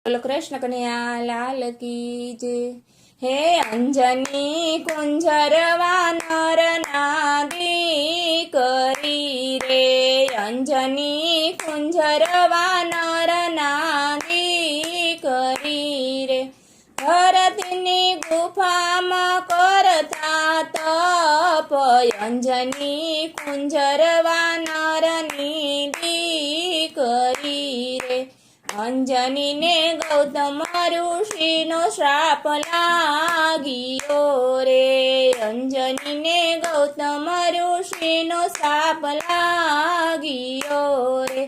बोलो कृष्ण कन्हैया लाल की जय। हे अंजनी कुंजरवा नर नादी करी रे, अंजनी कुंजरवा नर नादी करी रे। भरतनी गुफामा करता तप, अंजनी कुंजरवा नर निधी करी रे। अंजनी ने गौतम ऋषि नो श्राप लागियो रे, अंजनी ने गौतम ऋषि नो श्राप लागियो रे।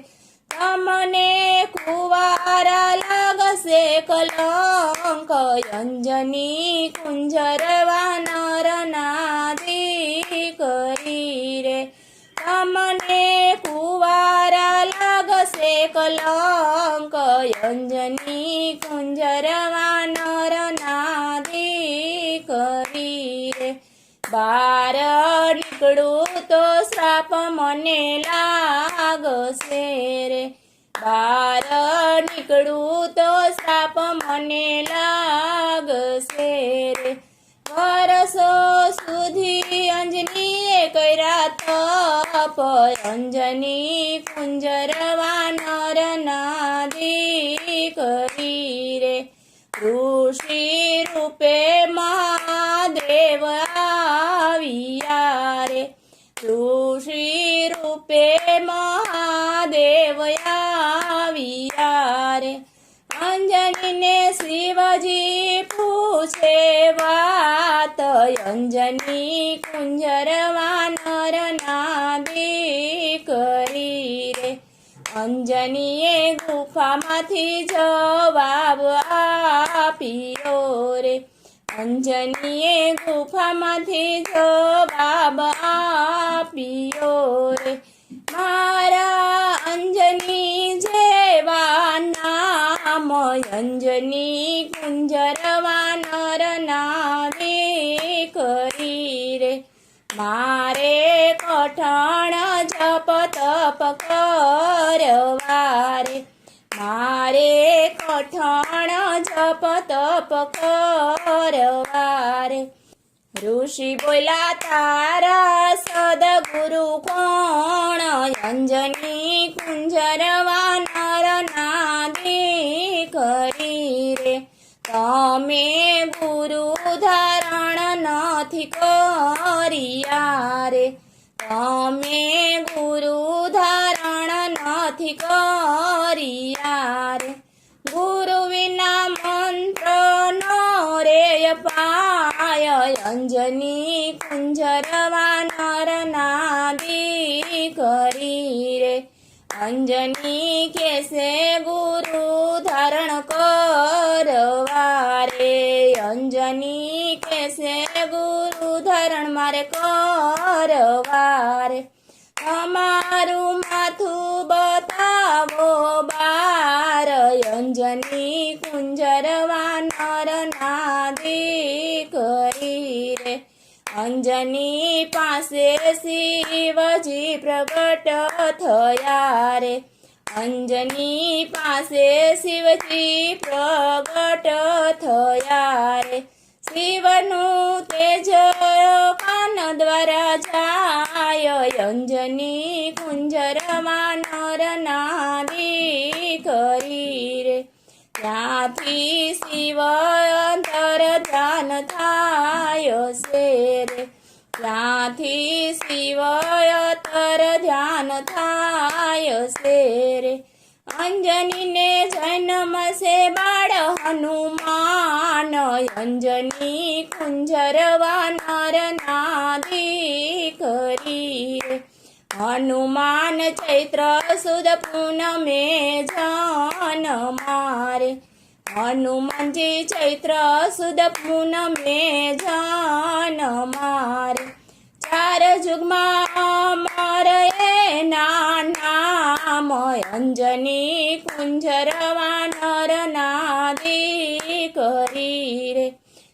तमने कुवारा लागसे कलंक, अंजनी कुंजरवा नर नादी करी रे। तमने कुवारा लागसे कलंक, अंजनी कुंजरवा नर नादी करी रे। बार निकळू तो श्राप मने लागसे रे, बार निकळू तो श्राप मने लागसे रे। वरसो सुधी अंजनीए कर्या तप, अंजनी कुंजरवा नर नादी करी रे। ऋषि रूपे महादेव आविया रे, ऋषि रूपे महादेव आविया रे। अंजनी ने शिवजी पूछे वात, अंजनी कुंजरवा नर नादी करी रे। अंजनीए गुफामांथी जवाब आप्यो रे, अंजनीए गुफामांथी जवाब आप्यो रे। मारा अंजनी जेवा नाम, अंजनी कुंजरवा नर नादी करी रे। मारे कठण जप तप करवा रे, मारे कठण जप तप करवा रे। ऋषि बोला तारा सदगुरु कोण, अंजनी कुंजरवा नर नादी करी रे। तमे गुरु धारण नथी करिया रे, तमे गुरु धारण नथी करिया रे। गुरु विना मंत्र नो रे पाय, अंजनी कुंजरवा नर नादी करी रे। अंजनी कैसे गुरु धारण करवा रे, अंजनी कैसे गुरु धारण मारे करवा रे। तमारू माथु बतावो बार, अंजनी कुंजरवा नर नादी करी रे। अंजनी पासे शिवजी प्रगट थया रे, अंजनी पासे शिवजी प्रगट थया रे। शिवनु तेज कान द्वारा जाय, अंजनी कुंजरवा नर नादी करी रे। ત્યાંથી શિવ અંતર ધ્યાન થાય છે રે, ત્યાંથી શિવ અંતર ધ્યાન થાય છે રે। અંજનીને જન્મશે બાળ હનુમાન, અંજની કુંજરવા નર નાદી કરી રે। हनुमान चैत्र सुद पूनमे जन्मा रे, हनुमान जी चैत्र सुद पूनमे जन्मा रे। चार जुगमा अमर एना नाम, अंजनी कुंजरवा नर नादी करी रे।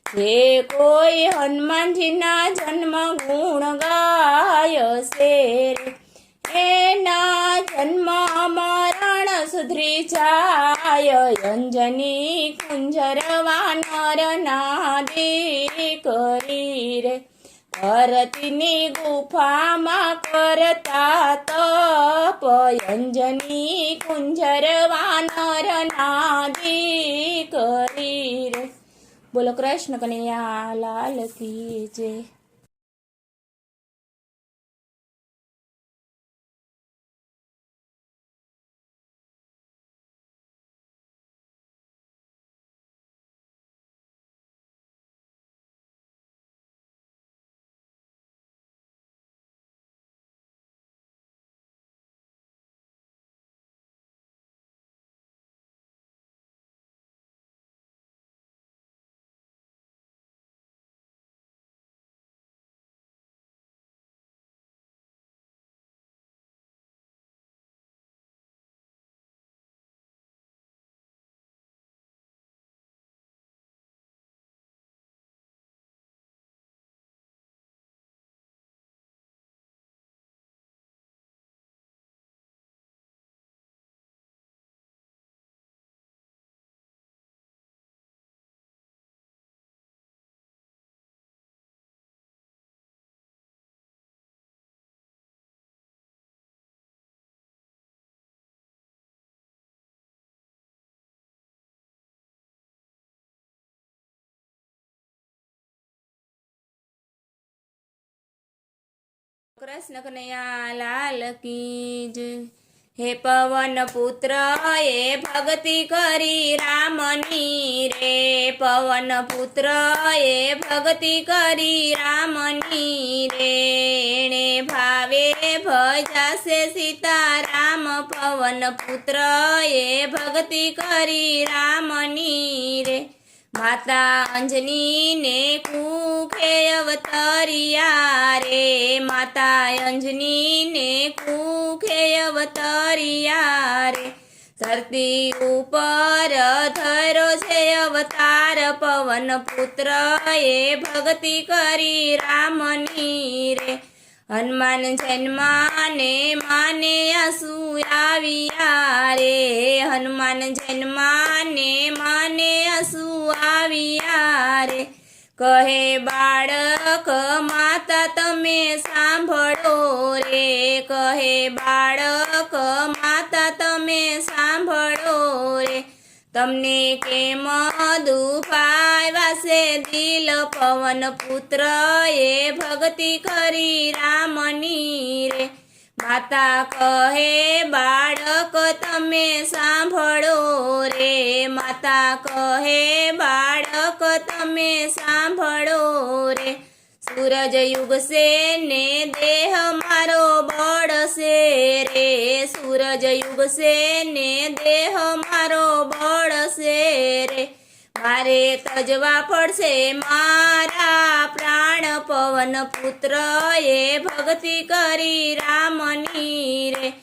जे कोई हनुमान जी ना जन्म गुण गाय से रे, એના જન્મ મરણ સુધરી જાય અંજની કુંજર વાનર ના દીકરી રે ભરતની ગુફામાં કરતા તપ અંજની કુંજર વાનર ના દીકરી રે બોલો કૃષ્ણ કનૈયા લાલ કી જય। કૃષ્ણ કનૈયા લાલ કી જય। હે પવન પુત્ર એ ભક્તિ કરી રામની રે પવન પુત્ર એ ભક્તિ કરી રામની રે એણે ભાવે ભજાશે સીતારામ પવન પુત્ર એ ભક્તિ કરી રામની રે માતા અંજની ને કુખે અવતરિયા રે માતા અંજની ને કુખે અવતરિયા રે ધરતી ઉપર ધરો છે અવતાર પવન પુત્ર એ ભક્તિ કરી રામની રે હનુમાન જન્માને માને આંસુ આવ્યા રે હનુમાન જન્માને માને આંસુ આવ્યા રે કહે બાળક માતા તમે સાંભળો રે કહે બાળક માતા તમે સાંભળો રે તમને કેમ દુભાવ્યા છે દિલ પવન પુત્ર એ ભક્તિ કરી રામની રે માતા કહે બાળક તમે સાંભળો રે માતા કહે બાળક તમે સાંભળો રે સૂરજ યુગશે ને દેહ મારો બળશે રે સૂરજ યુગશે ને દેહ મારો બળશે રે મારે તજવા પડશે મારા પ્રાણ પવન પુત્ર એ ભક્તિ કરી રામની રે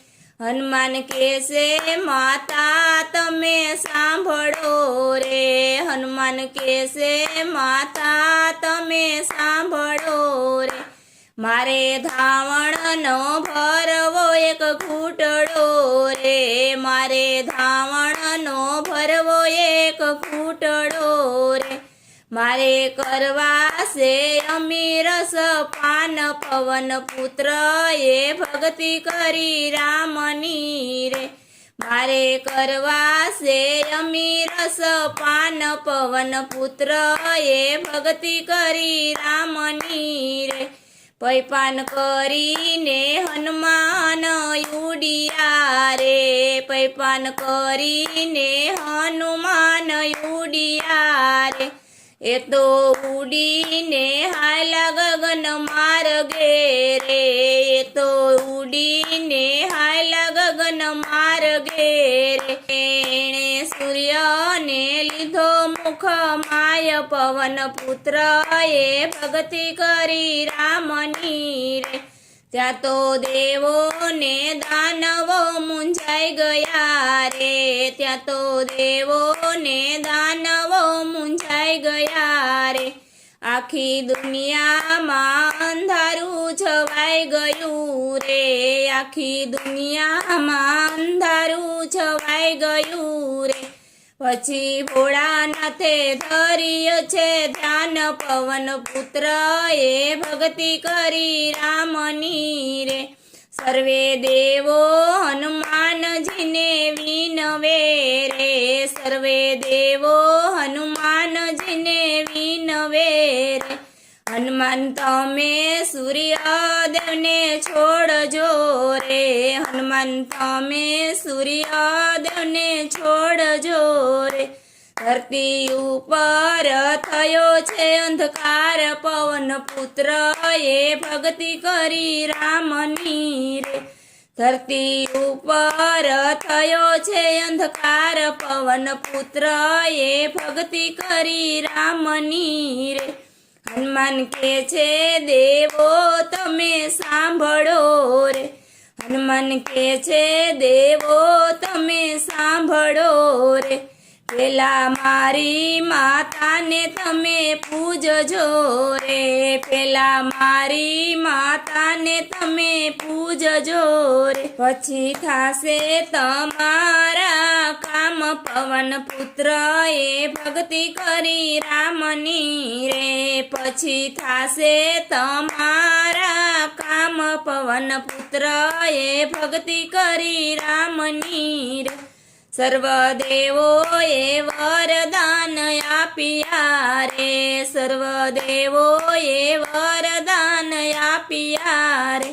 હનુમાન કહેશે માતા તમે સાંભળો રે હનુમાન કહેશે માતા તમે સાંભળો રે મારે ધાવણનો ભરવો એક ઘૂંટડો રે મારે ધાવણનો ભરવો એક ઘૂંટડો રે મારે કરવા છે અમીરસ પાન પવન પુત્ર એ ભક્તિ કરી રામની રે મારે કરવા છે અમીરસ પાન પવન પુત્ર એ ભક્તિ કરી રામની રે પૈપાન કરીને હનુમાન ઉડિયા રે પૈપાન કરીને હનુમાન ઉડિયા રે એ તો ઉડીને હાલા ગગન માર્ગે રે એ તો ઉડીને હાલા ગગન માર્ગે રે એણે સૂર્યને લીધો મુખ માય પવન પુત્ર એ ભક્તિ કરી રામની રે ત્યાં તો દેવો ને દાનવો મૂંઝાઈ ગયા રે ત્યાં તો દેવો ને દાનવો મૂંઝાઈ ગયા રે આખી દુનિયામાં અંધારું છવાઈ ગયું રે, આખી દુનિયામાં અંધારું છવાઈ ગયું રે. પછી ભોળાનાથે ધર્યો છે ધ્યાન, પવન પુત્ર એ ભક્તિ કરી રામની રે. સર્વે દેવો હનુમાનજીને વિનવે રે, સર્વે દેવો હનુમાનજીને વિનવે રે. હનુમાન તમે સૂર્યદેવને છોડજો રે, હનુમાન તમે સૂર્યદેવને છોડજો રે. ધરતી ઉપર થયો છે અંધકાર, પવન પુત્ર એ ભક્તિ કરી રામની રે. ધરતી ઉપર થયો છે અંધકાર, પવન પુત્ર એ ભક્તિ કરી રામની રે. હનુમાન કે છે દેવો તમે સાંભળો રે, હનુમાન કે છે દેવો તમે સાંભળો રે. પેલા મારી માતાને તમે પૂજજો રે, પેલા મારી માતાને તમે પૂજજો રે. પછી થાશે તમારા કામ, પવન પુત્ર એ ભક્તિ કરી રામની રે. પછી થાશે તમારા કામ, પવન પુત્ર એ ભક્તિ કરી રામની રે. સર્વ દેવોએ વરદાન આપ્યા રે, સર્વ દેવોએ વરદાન આપ્યા રે.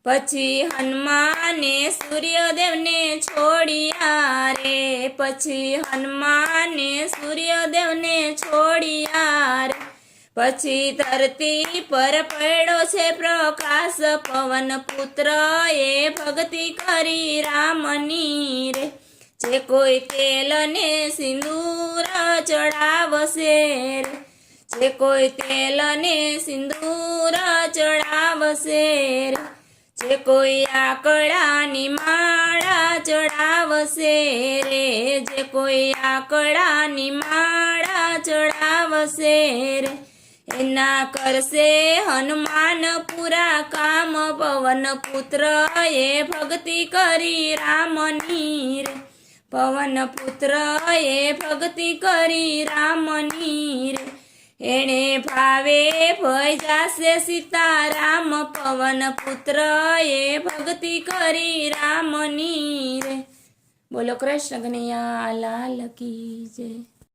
પછી હનુમાને સૂર્યદેવને છોડ્યા રે, પછી હનુમાને સૂર્યદેવને છોડ્યા રે. પછી ધરતી પર પડ્યો છે પ્રકાશ, પવન પુત્ર એ ભક્તિ કરી રામની રે. જે કોઈ તેલ ને સિંદૂર ચડાવશે રે, જે કોઈ તેલ ને સિંદૂર ચડાવશે રે. જે કોઈ આકડાની માળા ચડાવશે રે, જે કોઈ આકડાની માળા ચડાવશે રે. એના કરશે હનુમાન પૂરા કામ, પવન પુત્ર એ ભક્તિ કરી રામની રે. પવન પુત્ર એ ભક્તિ કરી રામની રે. એણે ભાવે ભય જાશે સીતારામ, પવન પુત્ર એ ભક્તિ કરી રામની રે. બોલો કૃષ્ણ કનૈયા લાલ કી જય.